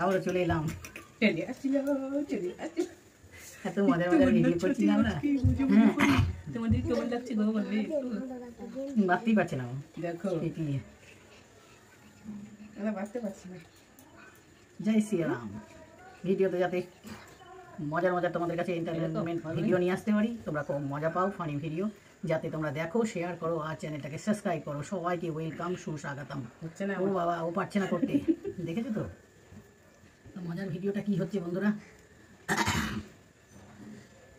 আবার চলে এলাম। এত মজার মজার ভিডিও করছি না আমরা। তোমাদের কেমন লাগছে গো বলবে? বাড়তেই পারছে না দেখো বাড়তে পারছি না। জয় শ্রীরাম। ভিডিওতে যাতে মজার মজার তোমাদের কাছে এন্টারটেনমেন্ট ভিডিও নিয়ে আসতে পারি, তোমরা খুব মজা পাও, ফানি ভিডিও যাতে তোমরা দেখো, শেয়ার করো আর চ্যানেলটাকে সাবস্ক্রাইব করো। সবাইকে ওয়েলকাম, সুস্বাগতম। হচ্ছে না ও বাবা, ও পারছে না করতে। দেখেছো তো মজার ভিডিওটা কি হচ্ছে বন্ধুরা?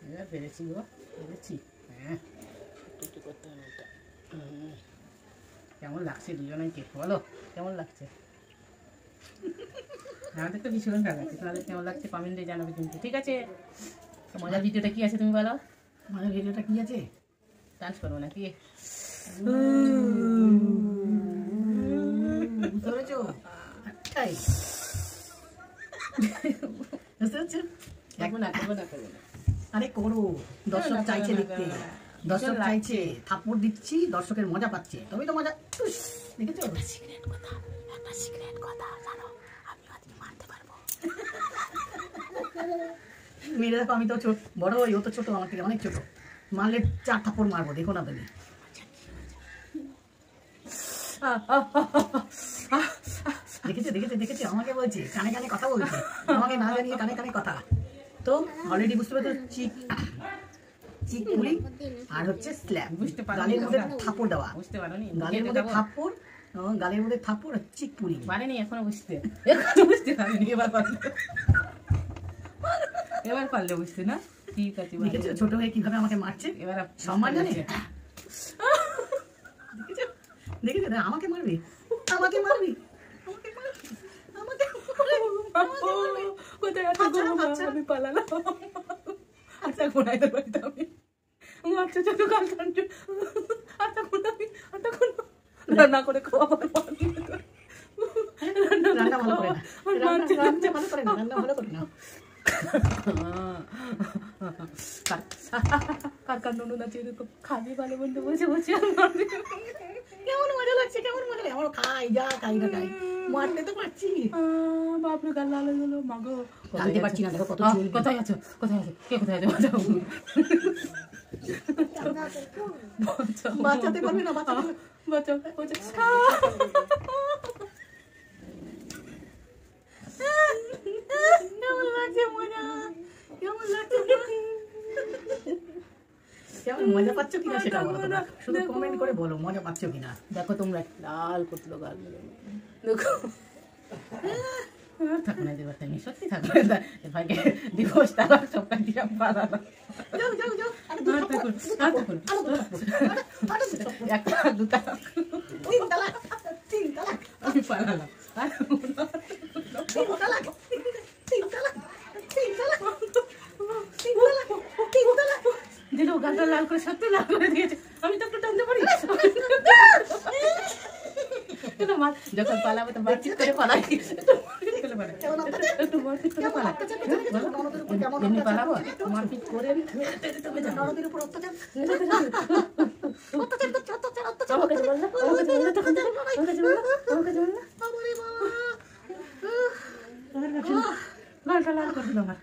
এবার পেরেছি গো, পেরেছি। হ্যাঁ, একটু করতে হবে এটা। কেমন লাগছে দুজনকে বলো, কেমন লাগছে? আমাদের তো ভীষণ ভালো লাগছে, তোমাদের কেমন লাগছে কমেন্টে জানাবে কিন্তু। ঠিক আছে, মজার ভিডিওটা কি আছে তুমি বলো? মজার ভিডিওটা কি আছে? ডান্স করবো নাকি? বুঝতে পেরেছো? একটাই বুঝতে পারছো? দেখবো না, করবো না, করবো না। আরে করো, দর্শক চাইছে দেখতে, দর্শক চাইছে, থাপ্পড় দিচ্ছি, দর্শকের মজা পাচ্ছে, তবেই তো মজা। দেখেছো? একটা সিক্রেট কথা জানো, আমি আজকে মারতে পারবো। মেরে দেখো, আমি তো ছোট, বড় হই, ও তো ছোট, আমার থেকে অনেক ছোট। মারলে 4 থাপ্পড় মারবো, দেখো না তুমি। দেখেছে দেখেছে দেখেছে, আমাকে বলছে, কানে কানে কথা বলছে, আমাকে না জানিয়ে কানে কানে কথা। তো অলরেডি বুঝতে পারছো, চিক পুলি আর হচ্ছে স্ল্যাব, বুঝতে পারো গালের মধ্যে থাপ্পড় দেওয়া, বুঝতে পারো নি? গালের মধ্যে থাপ্পড়, গালের মধ্যে থাপ্পড় আর চিক পুলি। পারেনি এখনো বুঝতে, বুঝতে পারেনি, এবার পারলে, এবার পারলে বুঝতে না। ঠিক আছে, দেখেছো ছোট হয়ে কিভাবে আমাকে মারছে, এবার সম্মান জানে। দেখেছো দেখেছো, আমাকে মারবি, আমাকে মারবি, আমাকে মারবি, আমাকে কোথায় আছে গো? আমি পালালাম, আচ্ছা কোনায় তো বাড়িতে আমি, আচ্ছা চলো কাল কান্ড, আচ্ছা কোনাবি, আচ্ছা কোন রান্না করে খাওয়া, রান্না ভালো করে না, রান্না ভালো করে না, রান্না ভালো করে না। কার কার নুন আছে এরকম খাবি ভালো বন্ধু বসে বসে, কেমন মজা লাগছে, কেমন মজা লাগে আমার। খাই যা খাই না খাই, মারতে তো পারছি। বাপরে গাল লাল হয়ে গেল, মাগো জানতে পারছি না, দেখো কত চুল। কোথায় আছো, কোথায় আছো, কে কোথায় আছে? বাঁচাতে পারবে না, বাঁচাতে বাঁচাও, কেমন লাগছে মজা, কেমন লাগছে, কেমন মজা পাচ্ছ কিনা সেটা বলো তোমরা, শুধু কমেন্ট করে বলো মজা পাচ্ছ কিনা। দেখো তোমরা লাল করলো গাল, দেখো থাকো না দেবার টাইমে, সত্যি থাকো না, ভাইকে দিবস তারা সব কাজ পালালাম। একটা দুটা আমি পালালাম, দিল গালটা লাল করে, সত্যি লাল করে দিয়েছে। আমি তো একটু টানতে পারি, যখন পালাবো তো মারপিট করে পালাই, একটু মারপিট করে পালাই, এমনি পালাবো মারপিট করে তুমি জানো নরদের উপর অত্যাচার, গালটা লাল করে দিল আমার।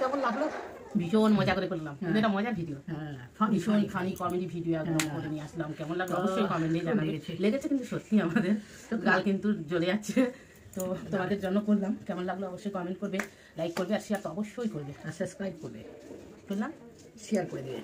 কেমন লাগলো? ভীষণ মজা করে করলাম, এটা মজার ভিডিও, ভীষণ ফানি কমেডি ভিডিও একদম করে নিয়ে আসলাম। কেমন লাগলো অবশ্যই কমেন্টে জানাবে। লেগেছে কিন্তু সত্যি আমাদের, গাল কিন্তু জ্বলে যাচ্ছে। তো তোমাদের জন্য করলাম, কেমন লাগলো অবশ্যই কমেন্ট করবে, লাইক করবে আর শেয়ার তো অবশ্যই করবে, আর সাবস্ক্রাইব করবে, করলাম, শেয়ার করে দেবে।